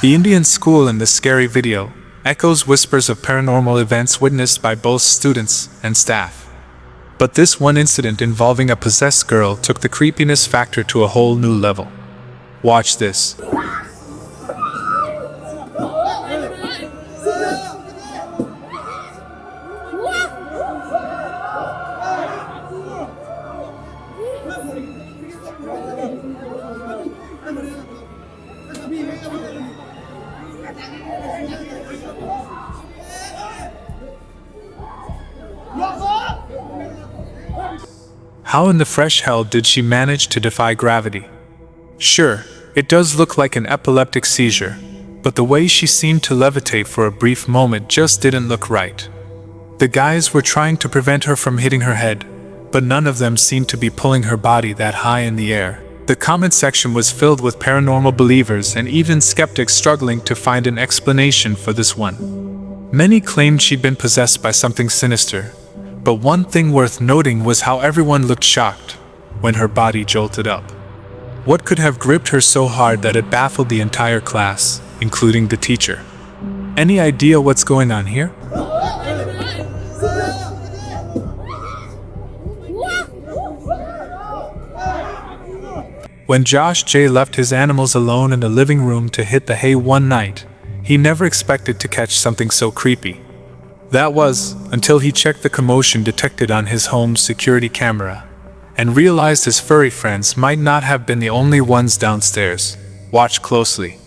The Indian school in the scary video echoes whispers of paranormal events witnessed by both students and staff. But this one incident involving a possessed girl took the creepiness factor to a whole new level. Watch this. How in the fresh hell did she manage to defy gravity? Sure, it does look like an epileptic seizure, but the way she seemed to levitate for a brief moment just didn't look right. The guys were trying to prevent her from hitting her head, but none of them seemed to be pulling her body that high in the air. The comment section was filled with paranormal believers and even skeptics struggling to find an explanation for this one. Many claimed she'd been possessed by something sinister, but one thing worth noting was how everyone looked shocked when her body jolted up. What could have gripped her so hard that it baffled the entire class, including the teacher? Any idea what's going on here? When Josh J left his animals alone in the living room to hit the hay one night, he never expected to catch something so creepy. That was, until he checked the commotion detected on his home's security camera, and realized his furry friends might not have been the only ones downstairs. Watch closely.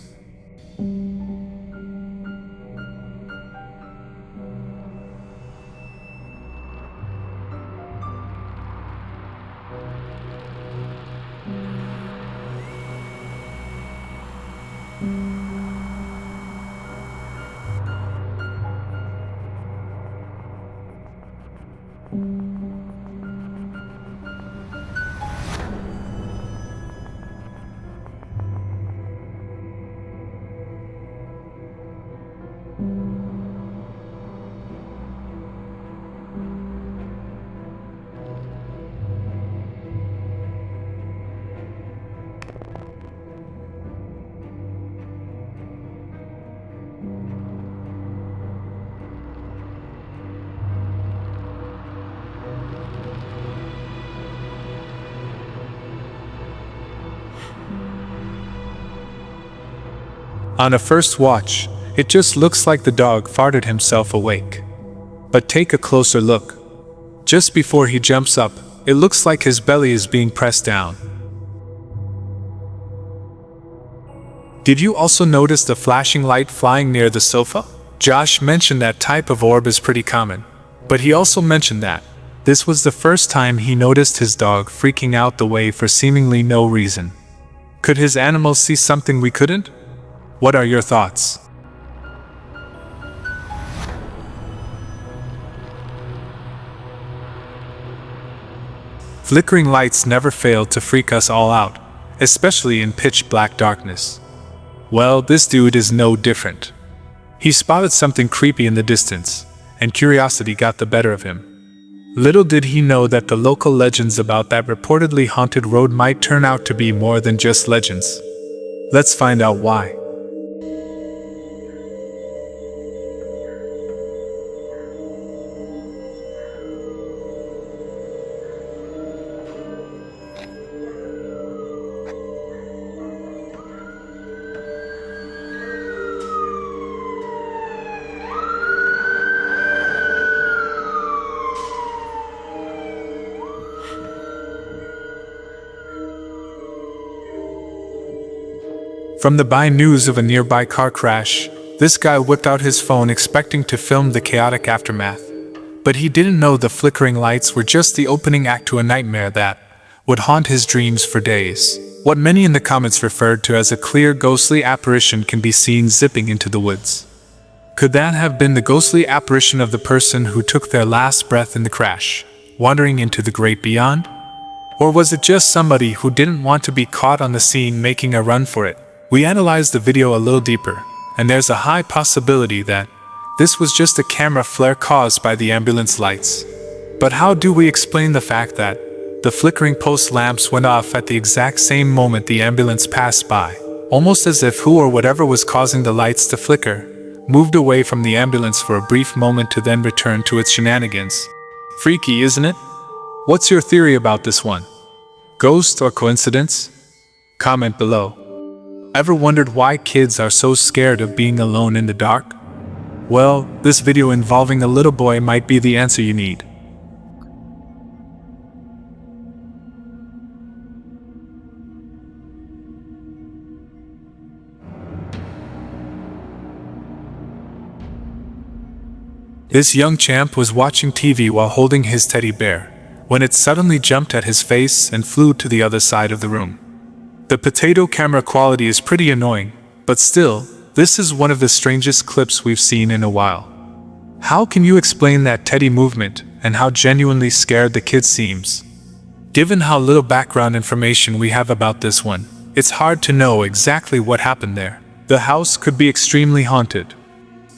On a first watch, it just looks like the dog farted himself awake. But take a closer look. Just before he jumps up, it looks like his belly is being pressed down. Did you also notice the flashing light flying near the sofa? Josh mentioned that type of orb is pretty common, but he also mentioned that this was the first time he noticed his dog freaking out the way for seemingly no reason. Could his animals see something we couldn't? What are your thoughts? Flickering lights never fail to freak us all out, especially in pitch black darkness. Well, this dude is no different. He spotted something creepy in the distance, and curiosity got the better of him. Little did he know that the local legends about that reportedly haunted road might turn out to be more than just legends. Let's find out why. From the By news of a nearby car crash, this guy whipped out his phone expecting to film the chaotic aftermath. But he didn't know the flickering lights were just the opening act to a nightmare that would haunt his dreams for days. What many in the comments referred to as a clear ghostly apparition can be seen zipping into the woods. Could that have been the ghostly apparition of the person who took their last breath in the crash, wandering into the great beyond? Or was it just somebody who didn't want to be caught on the scene making a run for it? We analyzed the video a little deeper, and there's a high possibility that this was just a camera flare caused by the ambulance lights. But how do we explain the fact that the flickering post lamps went off at the exact same moment the ambulance passed by, almost as if who or whatever was causing the lights to flicker moved away from the ambulance for a brief moment to then return to its shenanigans. Freaky, isn't it? What's your theory about this one? Ghost or coincidence? Comment below. Ever wondered why kids are so scared of being alone in the dark? Well, this video involving a little boy might be the answer you need. This young champ was watching TV while holding his teddy bear, when it suddenly jumped at his face and flew to the other side of the room. The potato camera quality is pretty annoying, but still, this is one of the strangest clips we've seen in a while. How can you explain that teddy movement and how genuinely scared the kid seems? Given how little background information we have about this one, it's hard to know exactly what happened there. The house could be extremely haunted.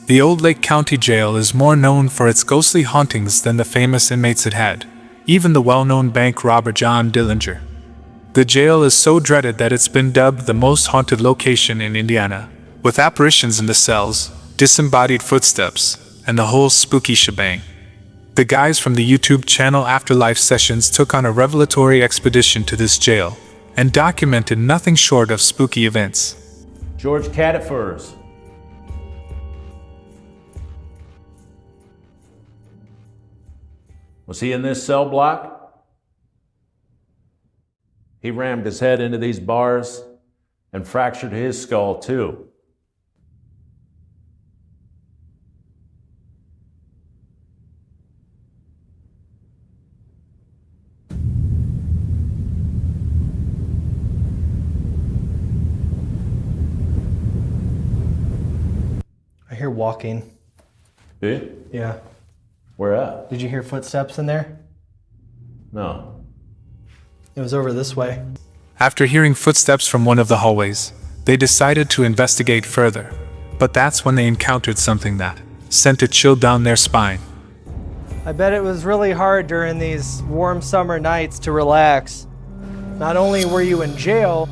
The Old Lake County Jail is more known for its ghostly hauntings than the famous inmates it had, even the well-known bank robber John Dillinger. The jail is so dreaded that it's been dubbed the most haunted location in Indiana, with apparitions in the cells, disembodied footsteps, and the whole spooky shebang. The guys from the YouTube channel Afterlife Sessions took on a revelatory expedition to this jail and documented nothing short of spooky events. George Catafurs. Was he in this cell block? He rammed his head into these bars and fractured his skull too. I hear walking. Do you? Yeah. Where at? Did you hear footsteps in there? No. It was over this way. After hearing footsteps from one of the hallways, they decided to investigate further, but that's when they encountered something that sent a chill down their spine. I bet it was really hard during these warm summer nights to relax. Not only were you in jail,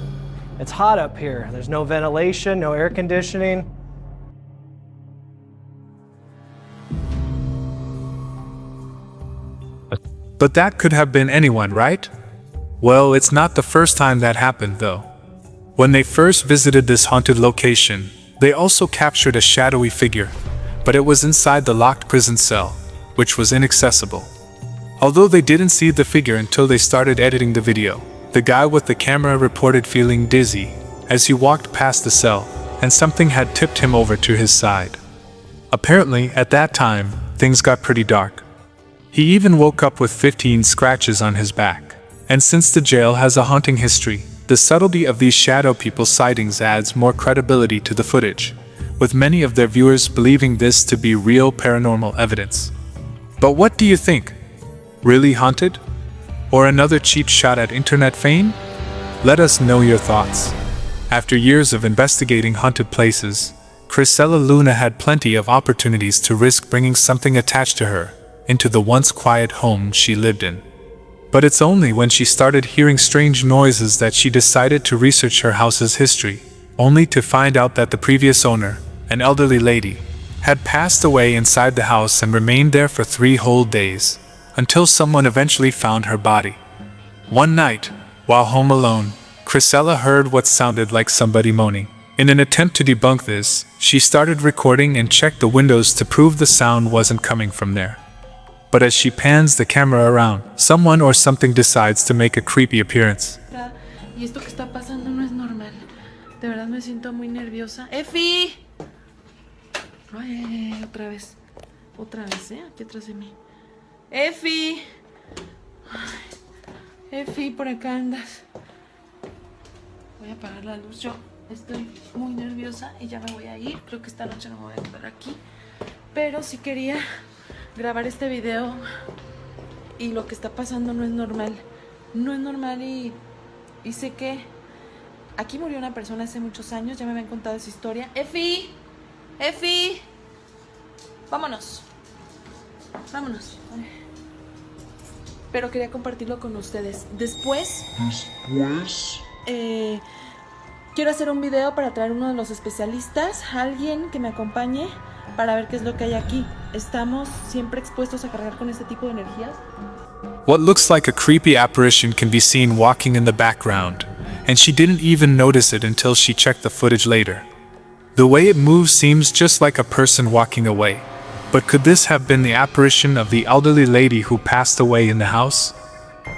it's hot up here. There's no ventilation, no air conditioning. But that could have been anyone, right? Well, it's not the first time that happened, though. When they first visited this haunted location, they also captured a shadowy figure, but it was inside the locked prison cell, which was inaccessible. Although they didn't see the figure until they started editing the video, the guy with the camera reported feeling dizzy as he walked past the cell, and something had tipped him over to his side. Apparently, at that time, things got pretty dark. He even woke up with 15 scratches on his back. And since the jail has a haunting history, the subtlety of these shadow people's sightings adds more credibility to the footage, with many of their viewers believing this to be real paranormal evidence. But what do you think? Really haunted? Or another cheap shot at internet fame? Let us know your thoughts. After years of investigating haunted places, Chrisella Luna had plenty of opportunities to risk bringing something attached to her into the once quiet home she lived in. But it's only when she started hearing strange noises that she decided to research her house's history, only to find out that the previous owner, an elderly lady, had passed away inside the house and remained there for 3 whole days, until someone eventually found her body. One night, while home alone, Chrisella heard what sounded like somebody moaning. In an attempt to debunk this, she started recording and checked the windows to prove the sound wasn't coming from there. But as she pans the camera around, someone or something decides to make a creepy appearance. Y esto que está pasando no es normal. De verdad me siento muy nerviosa. ¡Efi! Ay, otra vez. Otra vez, aquí atrás de mí. ¡Efi! Ay, Efi, por acá andas. Voy a apagar la luz. Yo estoy muy nerviosa y ya me voy a ir. Creo que esta noche no me voy a quedar aquí. Pero sí quería grabar este video, y lo que está pasando no es normal. No es normal y sé que aquí murió una persona hace muchos años. Ya me habían contado esa historia. ¡Efi! ¡Efi! Vámonos. Vámonos. Pero quería compartirlo con ustedes. Después quiero hacer un video para traer uno de los especialistas, alguien que me acompañe para ver qué es lo que hay aquí. Estamos siempre expuestos a cargar con este tipo de energías. What looks like a creepy apparition can be seen walking in the background, and she didn't even notice it until she checked the footage later. The way it moves seems just like a person walking away. But could this have been the apparition of the elderly lady who passed away in the house?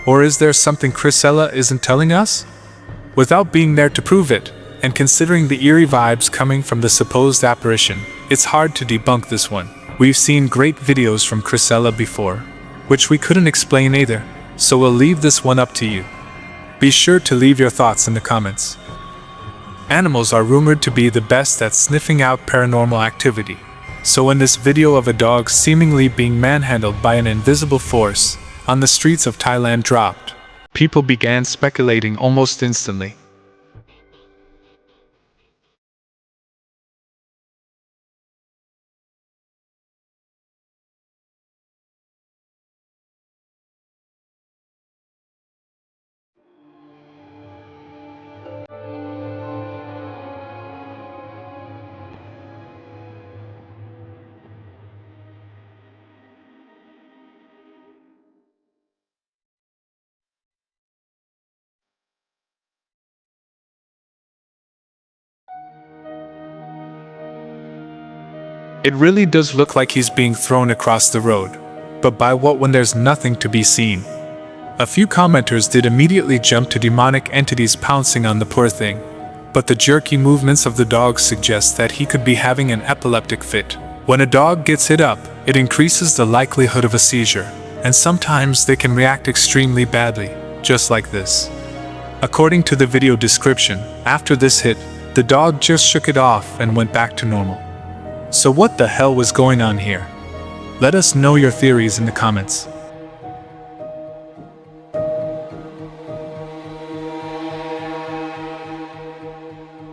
Or is there something Chrisella isn't telling us? Without being there to prove it, and considering the eerie vibes coming from the supposed apparition, it's hard to debunk this one. We've seen great videos from Chrisella before, which we couldn't explain either, so we'll leave this one up to you. Be sure to leave your thoughts in the comments. Animals are rumored to be the best at sniffing out paranormal activity. So when this video of a dog seemingly being manhandled by an invisible force on the streets of Thailand dropped, people began speculating almost instantly. It really does look like he's being thrown across the road. But by what when there's nothing to be seen? A few commenters did immediately jump to demonic entities pouncing on the poor thing. But the jerky movements of the dog suggest that he could be having an epileptic fit. When a dog gets hit up, it increases the likelihood of a seizure. And sometimes they can react extremely badly, just like this. According to the video description, after this hit, the dog just shook it off and went back to normal. So what the hell was going on here? Let us know your theories in the comments.